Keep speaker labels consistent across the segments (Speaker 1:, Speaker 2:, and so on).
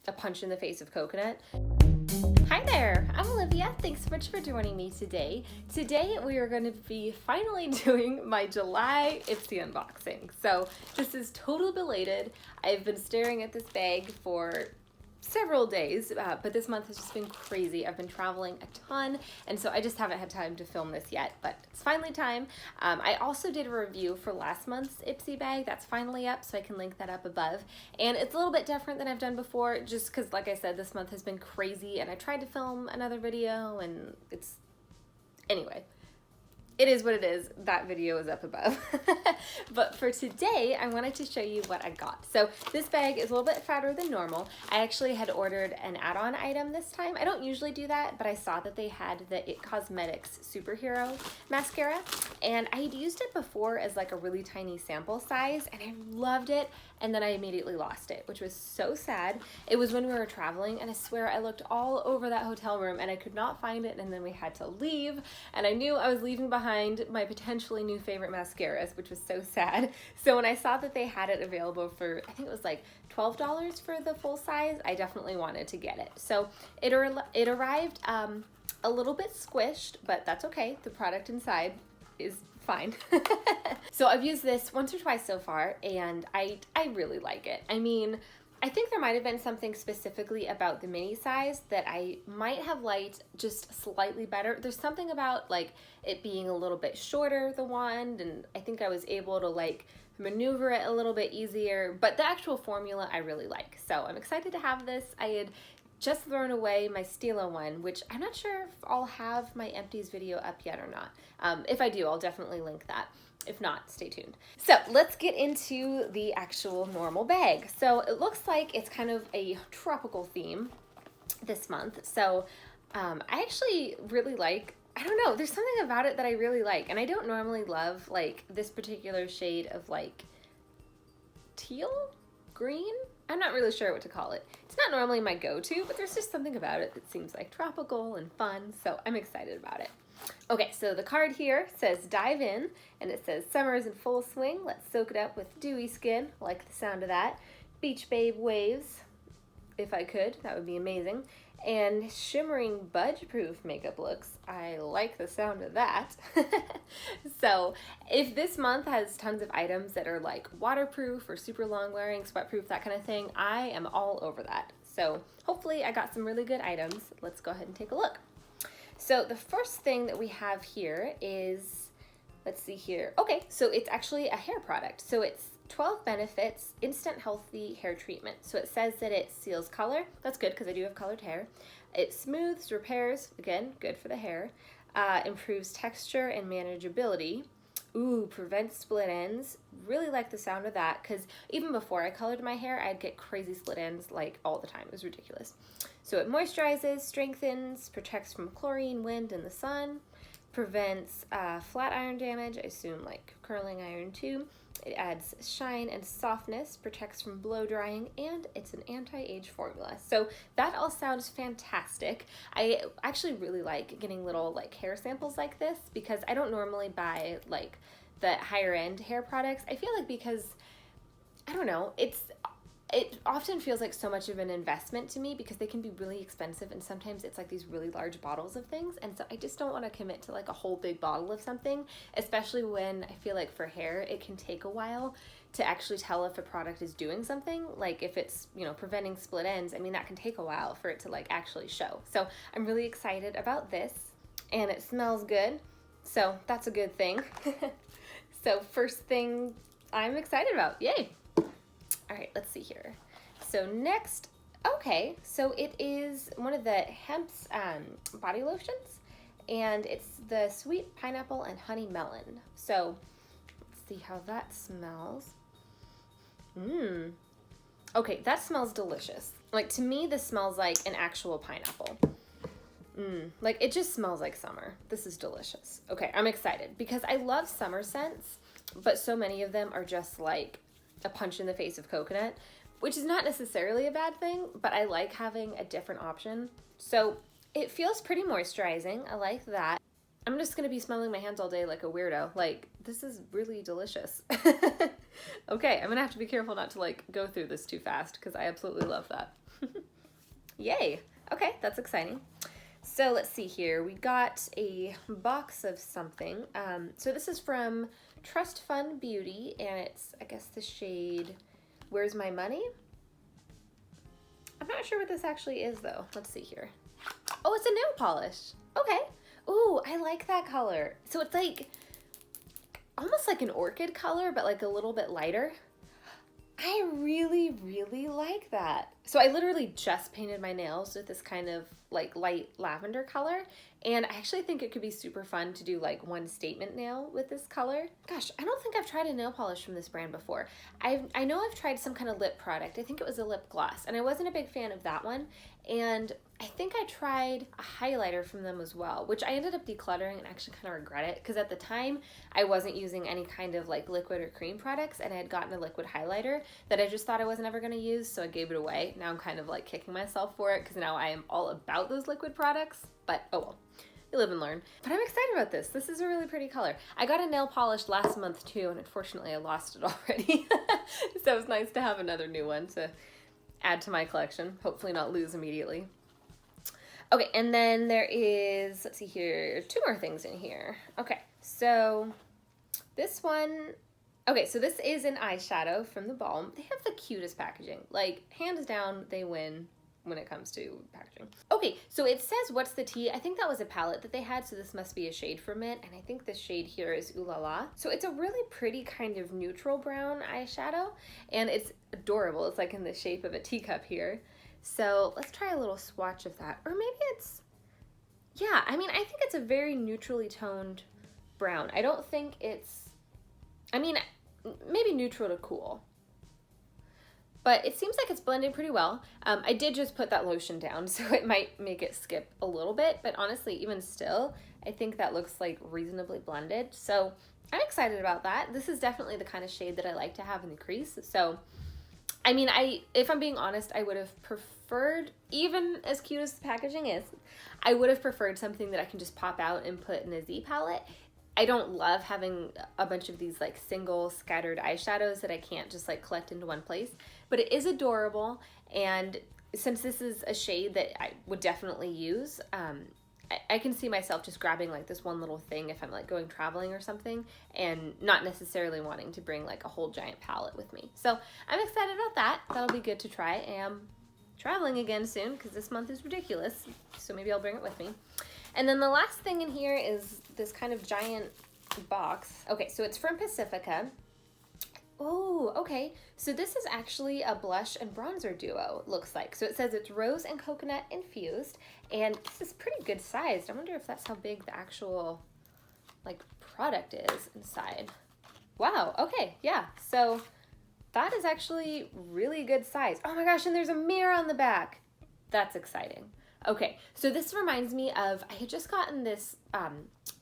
Speaker 1: a punch in the face of coconut. Hi there, I'm Olivia. Thanks so much for joining me today. Today we are going to be finally doing my July Ipsy unboxing. So this is totally belated. I've been staring at this bag for several days, but this month has just been crazy. I've been traveling a ton, and so I just haven't had time to film this yet, but it's finally time. I also did a review for last month's Ipsy bag. That's finally up, so I can link that up above. And it's a little bit different than I've done before, just because, like I said, this month has been crazy, and I tried to film another video, and anyway. It is what it is. That video is up above. But for today, I wanted to show you what I got. So this bag is a little bit fatter than normal. I actually had ordered an add-on item this time. I don't usually do that, but I saw that they had the It Cosmetics Superhero Mascara, and I had used it before as like a really tiny sample size, and I loved it, and then I immediately lost it, which was so sad. It was when we were traveling, and I swear I looked all over that hotel room, and I could not find it, and then we had to leave, and I knew I was leaving behind my potentially new favorite mascaras, which was so sad. So when I saw that they had it available for, I think it was like $12 for the full size, I definitely wanted to get it. So it arrived a little bit squished, but that's okay. The product inside is fine. So I've used this once or twice so far, and I really like it. I mean, I think there might have been something specifically about the mini size that I might have liked just slightly better. There's something about like it being a little bit shorter, the wand, and I think I was able to like maneuver it a little bit easier, but the actual formula I really like. So I'm excited to have this. I had just thrown away my Stila one, which I'm not sure if I'll have my empties video up yet or not. If I do, I'll definitely link that. If not, stay tuned. So let's get into the actual normal bag. So it looks like it's kind of a tropical theme this month. So I actually really like, I don't know, there's something about it that I really like. And I don't normally love like this particular shade of like teal, green. I'm not really sure what to call it. It's not normally my go-to, but there's just something about it that seems like tropical and fun. So I'm excited about it. Okay, so the card here says dive in, and it says summer is in full swing. Let's soak it up with dewy skin. Like the sound of that. Beach babe waves, if I could, that would be amazing. And shimmering budge-proof makeup looks. I like the sound of that. So if this month has tons of items that are like waterproof or super long wearing, sweatproof, that kind of thing, I am all over that. So hopefully I got some really good items. Let's go ahead and take a look. So the first thing that we have here is, let's see here. Okay, so it's actually a hair product. So it's 12 benefits, instant healthy hair treatment. So it says that it seals color. That's good because I do have colored hair. It smooths, repairs, again, good for the hair. Improves texture and manageability. Ooh, prevents split ends. Really like the sound of that because even before I colored my hair, I'd get crazy split ends like all the time. It was ridiculous. So it moisturizes, strengthens, protects from chlorine, wind, and the sun, prevents flat iron damage, I assume like curling iron too. It adds shine and softness, protects from blow drying, and it's an anti-age formula. So that all sounds fantastic. I actually really like getting little like hair samples like this because I don't normally buy like the higher end hair products. I feel like because, I don't know, it often feels like so much of an investment to me because they can be really expensive, and sometimes it's like these really large bottles of things, and so I just don't want to commit to like a whole big bottle of something, especially when I feel like for hair it can take a while to actually tell if a product is doing something. Like if it's, you know, preventing split ends, I mean that can take a while for it to like actually show. So I'm really excited about this, and it smells good, so that's a good thing. So first thing I'm excited about, yay! All right, let's see here. So next, okay, so it is one of the Hempz body lotions, and it's the sweet pineapple and honey melon. So let's see how that smells. Okay, that smells delicious. Like to me, this smells like an actual pineapple. Like it just smells like summer. This is delicious. Okay, I'm excited because I love summer scents, but so many of them are just like a punch in the face of coconut, which is not necessarily a bad thing, but I like having a different option. So it feels pretty moisturizing. I like that. I'm just gonna be smelling my hands all day like a weirdo. Like, this is really delicious. Okay, I'm gonna have to be careful not to like go through this too fast because I absolutely love that. Yay. Okay, that's exciting. So let's see here. We got a box of something. So this is from Trust Fund Beauty, and it's, I guess, the shade Where's My Money? I'm not sure what this actually is, though. Let's see here. Oh, it's a nail polish. Okay. Ooh, I like that color. So it's like almost like an orchid color, but like a little bit lighter. I really, really like that. So I literally just painted my nails with this kind of like light lavender color, and I actually think it could be super fun to do like one statement nail with this color. Gosh, I don't think I've tried a nail polish from this brand before. I know I've tried some kind of lip product. I think it was a lip gloss, and I wasn't a big fan of that one. And I think I tried a highlighter from them as well, which I ended up decluttering and actually kind of regret it, because at the time I wasn't using any kind of like liquid or cream products, and I had gotten a liquid highlighter that I just thought I wasn't ever going to use, so I gave it away. Now I'm kind of like kicking myself for it, because now I am all about those liquid products, but oh well. You live and learn. But I'm excited about this. This is a really pretty color. I got a nail polish last month too, and unfortunately I lost it already. So it's nice to have another new one to add to my collection. Hopefully not lose immediately. Okay, and then there is, let's see here, 2 more things in here. Okay, so this one, okay, so this is an eyeshadow from the Balm. They have the cutest packaging. Like, hands down, they win when it comes to packaging. Okay, so it says What's the Tea? I think that was a palette that they had, so this must be a shade from it, and I think the shade here is Ooh La La. So it's a really pretty kind of neutral brown eyeshadow, and it's adorable. It's like in the shape of a teacup here. So let's try a little swatch of that. Or maybe it's, yeah, I mean, I think it's a very neutrally toned brown. I don't think it's, I mean, maybe neutral to cool. But it seems like it's blended pretty well. I did just put that lotion down, so it might make it skip a little bit. But honestly, even still, I think that looks like reasonably blended. So I'm excited about that. This is definitely the kind of shade that I like to have in the crease. So, I mean, if I'm being honest, I would have preferred, even as cute as the packaging is, I would have preferred something that I can just pop out and put in a Z palette. I don't love having a bunch of these like single scattered eyeshadows that I can't just like collect into one place, but it is adorable. And since this is a shade that I would definitely use, I can see myself just grabbing like this one little thing if I'm like going traveling or something, and not necessarily wanting to bring like a whole giant palette with me. So I'm excited about that. That'll be good to try. I am traveling again soon because this month is ridiculous, so maybe I'll bring it with me. And then the last thing in here is this kind of giant box. Okay, so it's from Pacifica. Oh, okay. So this is actually a blush and bronzer duo, it looks like. So it says it's rose and coconut infused, and this is pretty good sized. I wonder if that's how big the actual like product is inside. Wow, okay, yeah. So that is actually really good size. Oh my gosh, and there's a mirror on the back. That's exciting. Okay, so this reminds me of, I had just gotten this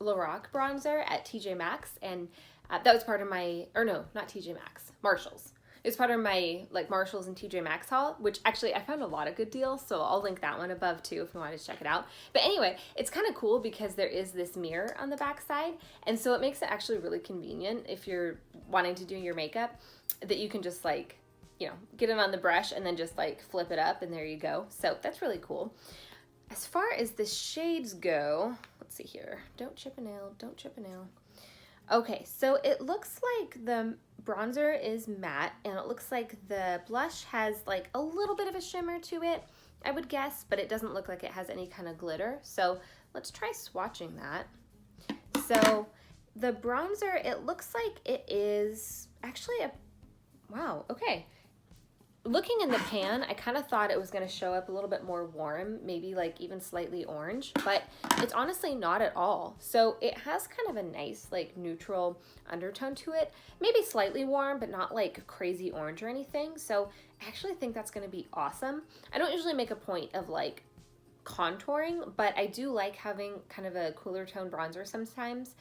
Speaker 1: Lorac bronzer at TJ Maxx, and that was part of my, or no, not TJ Maxx, Marshalls. It's part of my like Marshalls and TJ Maxx haul, which actually I found a lot of good deals, so I'll link that one above too if you wanted to check it out. But anyway, it's kind of cool because there is this mirror on the back side, and so it makes it actually really convenient if you're wanting to do your makeup, that you can just like, you know, get it on the brush and then just like flip it up and there you go. So that's really cool. As far as the shades go, let's see here. Don't chip a nail, don't chip a nail. Okay, so it looks like the bronzer is matte, and it looks like the blush has like a little bit of a shimmer to it, I would guess, but it doesn't look like it has any kind of glitter. So let's try swatching that. So the bronzer, it looks like it is actually a, wow, okay. Looking in the pan, I kind of thought it was going to show up a little bit more warm, maybe like even slightly orange, but it's honestly not at all. So it has kind of a nice like neutral undertone to it, maybe slightly warm, but not like crazy orange or anything. So I actually think that's going to be awesome. I don't usually make a point of like contouring, but I do like having kind of a cooler tone bronzer sometimes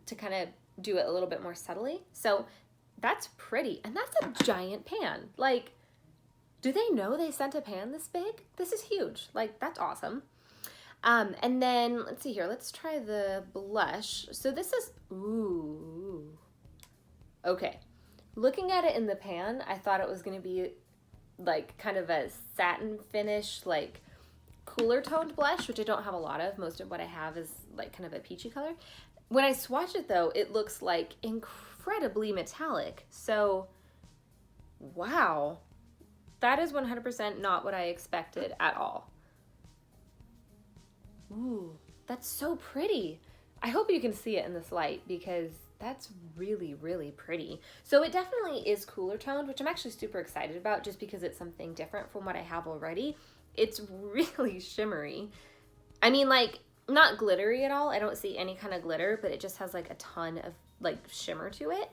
Speaker 1: to kind of do it a little bit more subtly. So that's pretty, and that's a giant pan. Like, do they know they sent a pan this big? This is huge. Like, that's awesome. And then, let's see here. Let's try the blush. So this is, ooh. Okay. Looking at it in the pan, I thought it was going to be like kind of a satin finish, like cooler toned blush, which I don't have a lot of. Most of what I have is like kind of a peachy color. When I swatch it though, it looks like incredibly metallic. So, wow, that is 100% not what I expected at all. Ooh, that's so pretty. I hope you can see it in this light because that's really, really pretty. So it definitely is cooler toned, which I'm actually super excited about just because it's something different from what I have already. It's really shimmery. I mean, like, not glittery at all. I don't see any kind of glitter, but it just has like a ton of like shimmer to it.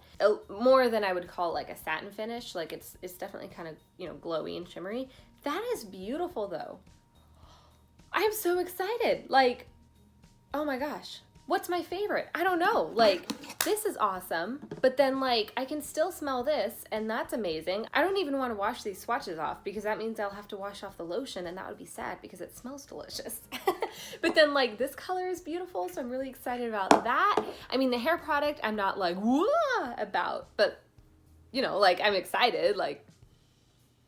Speaker 1: More than I would call like a satin finish. Like it's definitely kind of, you know, glowy and shimmery. That is beautiful though. I am so excited. Like, oh my gosh. What's my favorite? I don't know. Like, this is awesome, but then like I can still smell this and that's amazing. I don't even want to wash these swatches off because that means I'll have to wash off the lotion and that would be sad because it smells delicious. But then like this color is beautiful, so I'm really excited about that. I mean, the hair product I'm not like whoa about, but you know, like I'm excited. Like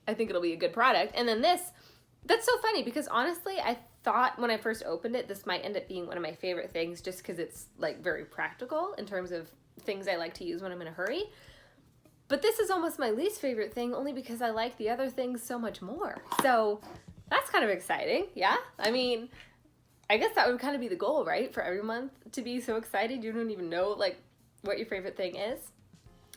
Speaker 1: I think it'll be a good product. And then this, that's so funny because honestly, I thought when I first opened it, this might end up being one of my favorite things just because it's like very practical in terms of things I like to use when I'm in a hurry. But this is almost my least favorite thing only because I like the other things so much more. So that's kind of exciting. Yeah. I mean, I guess that would kind of be the goal, right? For every month to be so excited. You don't even know like what your favorite thing is.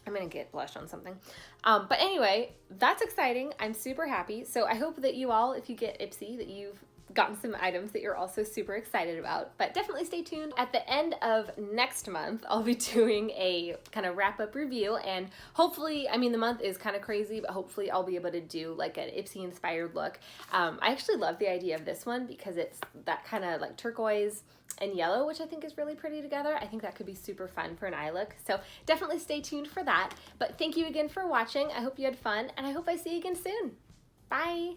Speaker 1: I'm gonna get blush on something. But anyway, that's exciting. I'm super happy. So I hope that you all, if you get Ipsy, that you've gotten some items that you're also super excited about, but definitely stay tuned. At the end of next month, I'll be doing a kind of wrap up review and hopefully, I mean, the month is kind of crazy, but hopefully I'll be able to do like an Ipsy inspired look. I actually love the idea of this one because it's that kind of like turquoise and yellow, which I think is really pretty together. I think that could be super fun for an eye look. So definitely stay tuned for that. But thank you again for watching. I hope you had fun and I hope I see you again soon. Bye.